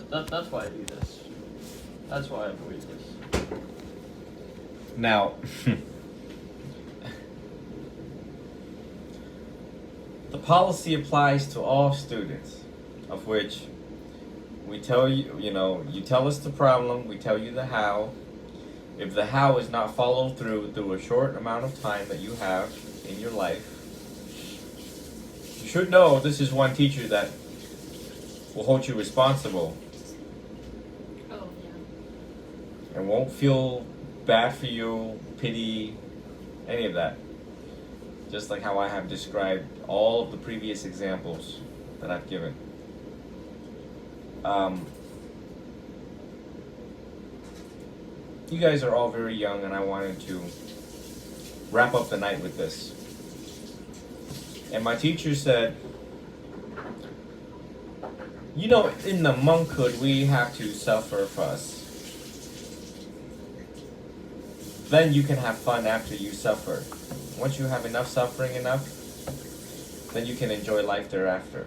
That's why I do this. That's why I avoid this. Now, the policy applies to all students, of which we tell you, you tell us the problem, we tell you the how. If the how is not followed through a short amount of time that you have in your life, you should know this is one teacher that will hold you responsible Oh, yeah. and won't feel bad for you, pity, any of that. Just like how I have described all of the previous examples that I've given. You guys are all very young, and I wanted to wrap up the night with this. And my teacher said, in the monkhood, we have to suffer first. Then you can have fun after you suffer. Once you have enough suffering then you can enjoy life thereafter.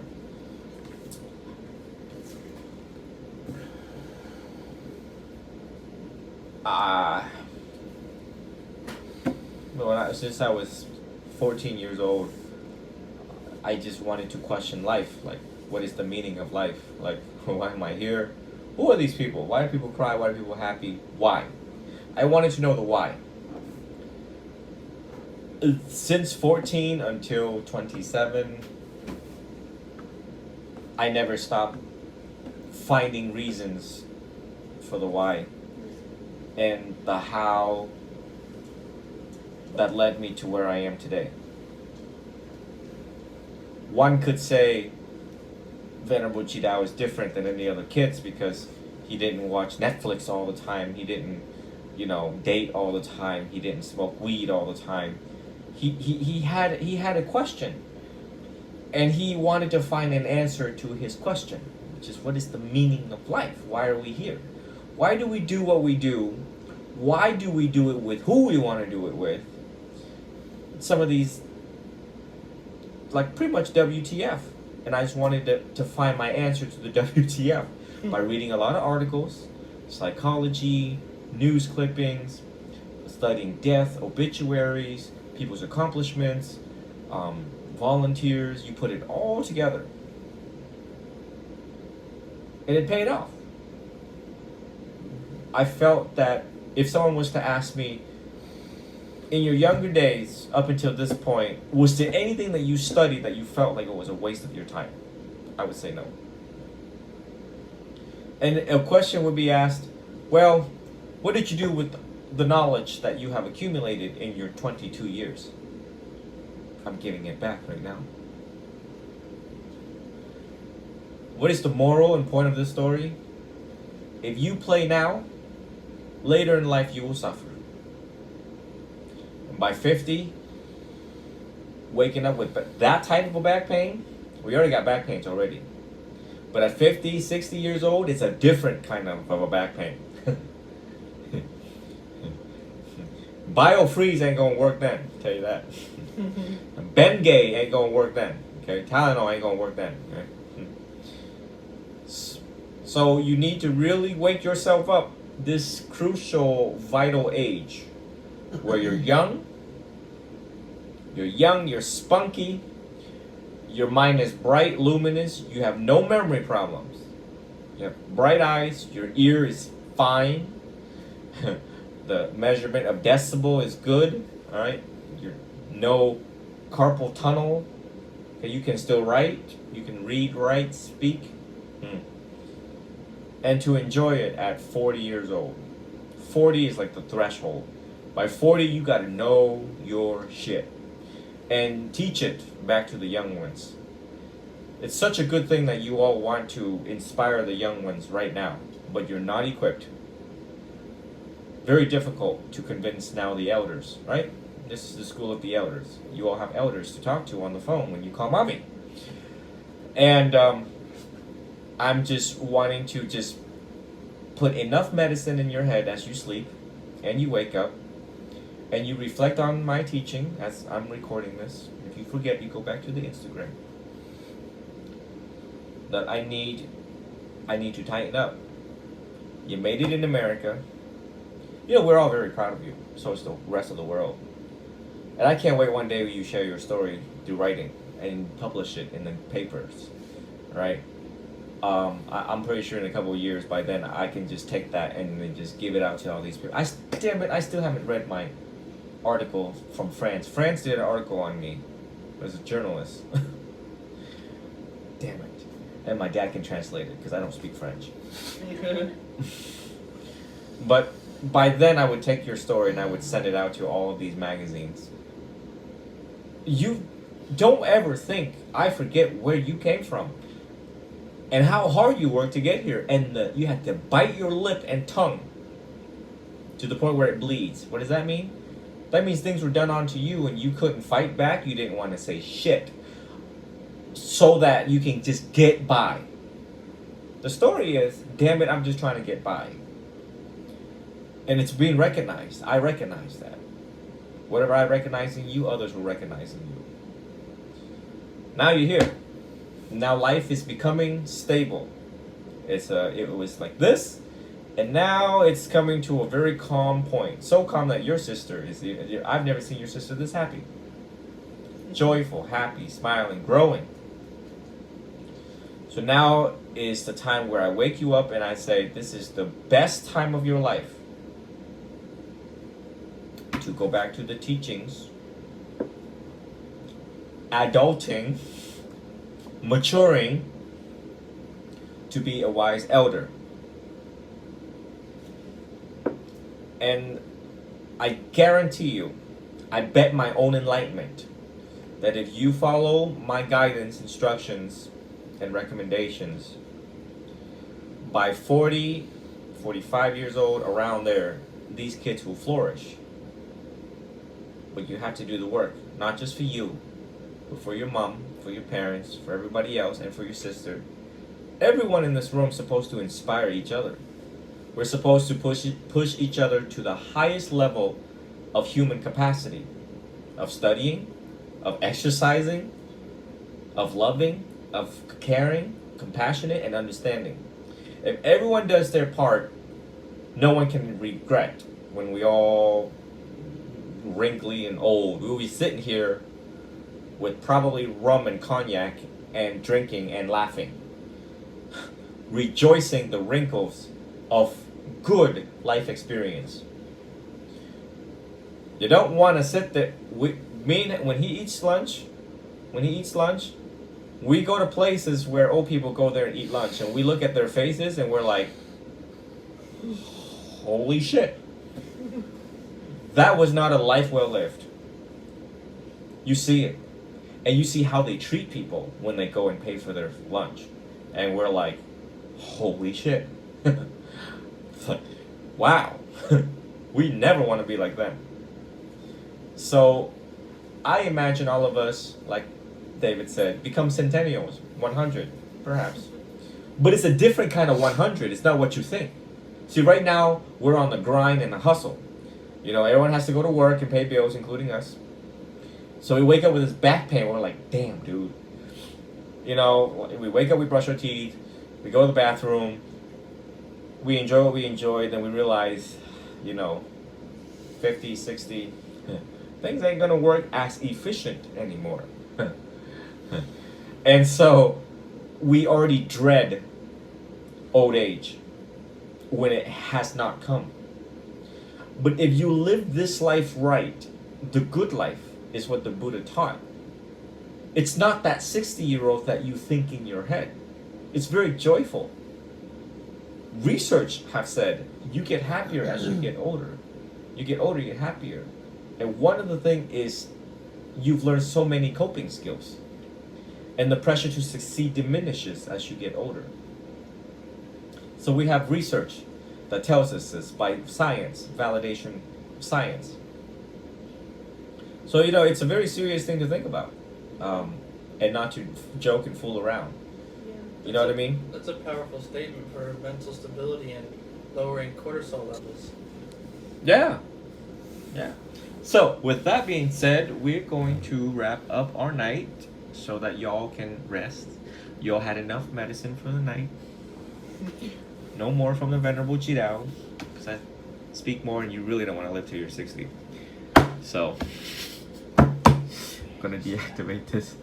Since I was 14 years old, I just wanted to question life. Like, what is the meaning of life? Like, why am I here? Who are these people? Why do people cry? Why are people happy? Why? I wanted to know the why. Since 14 until 27, I never stopped finding reasons for the why and the how that led me to where I am today. One could say Venerable Chidao is different than any other kids because he didn't watch Netflix all the time. He didn't, date all the time. He didn't smoke weed all the time. He had a question, and he wanted to find an answer to his question, which is, what is the meaning of life? Why are we here? Why do we do what we do? Why do we do it with who we want to do it with? Some of these, like, pretty much WTF. And I just wanted to find my answer to the WTF by reading a lot of articles, psychology, news clippings, studying death, obituaries, people's accomplishments, volunteers. You put it all together. And it paid off. I felt that if someone was to ask me, in your younger days, up until this point, was there anything that you studied that you felt like it was a waste of your time? I would say no. And a question would be asked, well, what did you do with the knowledge that you have accumulated in your 22 years? I'm giving it back right now. What is the moral and point of this story? If you play now, later in life you will suffer. By 50, waking up with that type of a back pain, we already got back pains already. But at 50, 60 years old, it's a different kind of a back pain. Biofreeze ain't gonna work then, tell you that. Bengay ain't gonna work then. Okay, Tylenol ain't gonna work then. Okay? So you need to really wake yourself up this crucial, vital age where you're young, you're spunky, your mind is bright, luminous, you have no memory problems. You have bright eyes, your ear is fine, the measurement of decibel is good, alright? You're no carpal tunnel, okay, you can still write, you can read, write, speak. And to enjoy it at 40 years old. 40 is like the threshold. By 40, you gotta know your shit. And teach it back to the young ones. It's such a good thing that you all want to inspire the young ones right now, but you're not equipped. Very difficult to convince now the elders, right? This is the school of the elders. You all have elders to talk to on the phone when you call mommy. And I'm just wanting to just put enough medicine in your head as you sleep and you wake up and you reflect on my teaching as I'm recording this. If you forget, you go back to the Instagram. That I need I need to tighten up. You made it in America. You know, we're all very proud of you. So is the rest of the world. And I can't wait one day when you share your story through writing and publish it in the papers, right? I'm pretty sure in a couple of years, by then, I can just take that and then just give it out to all these people. Damn it, I still haven't read my article from France. France did an article on me as a journalist. Damn it. And my dad can translate it because I don't speak French. But by then, I would take your story and I would send it out to all of these magazines. You don't ever think I forget where you came from and how hard you worked to get here, and you had to bite your lip and tongue to the point where it bleeds. What does that mean? That means things were done onto you and you couldn't fight back. You didn't want to say shit so that you can just get by. The story is, damn it, I'm just trying to get by. And it's being recognized. I recognize that. Whatever I recognize in you, others will recognize in you. Now you're here. Now life is becoming stable. It was like this, and now it's coming to a very calm point. So calm that your sister is. I've never seen your sister this happy. Joyful, happy, smiling, growing. So now is the time where I wake you up and I say, this is the best time of your life to go back to the teachings, adulting, maturing, to be a wise elder. And I guarantee you, I bet my own enlightenment, that if you follow my guidance, instructions, and recommendations, by 40, 45 years old, around there, these kids will flourish. But you have to do the work, not just for you, but for your mom, for your parents, for everybody else, and for your sister. Everyone in this room is supposed to inspire each other. We're supposed to push each other to the highest level of human capacity, of studying, of exercising, of loving, of caring, compassionate, and understanding. If everyone does their part, no one can regret when we all wrinkly and old. We'll be sitting here with probably rum and cognac and drinking and laughing, rejoicing the wrinkles of good life experience. You don't want to sit there. When he eats lunch, we go to places where old people go there and eat lunch, and we look at their faces and we're like, holy shit. That was not a life well lived. You see it. And you see how they treat people when they go and pay for their lunch. And we're like, holy shit. Wow. We never want to be like them. So I imagine all of us, like David said, become centennials, 100, perhaps. But it's a different kind of 100. It's not what you think. See, right now, we're on the grind and the hustle. You know, everyone has to go to work and pay bills, including us. So we wake up with this back pain. We're like, damn, dude. You know, we wake up, we brush our teeth, we go to the bathroom, we enjoy what we enjoy, then we realize, 50, 60, things ain't gonna work as efficient anymore. And so we already dread old age when it has not come. But if you live this life right, the good life is what the Buddha taught. It's not that 60-year-old that you think in your head. It's very joyful. Research have said you get happier as you get older. You get older, you get happier. And one of the things is you've learned so many coping skills. And the pressure to succeed diminishes as you get older. So we have research that tells us this by science, validation science. So, it's a very serious thing to think about. And not to joke and fool around. Yeah. You know what I mean? That's a powerful statement for mental stability and lowering cortisol levels. Yeah. Yeah. So, with that being said, we're going to wrap up our night so that y'all can rest. Y'all had enough medicine for the night. No more from the Venerable Chidao, because I speak more and you really don't want to live till you're 60. So, I'm gonna deactivate this.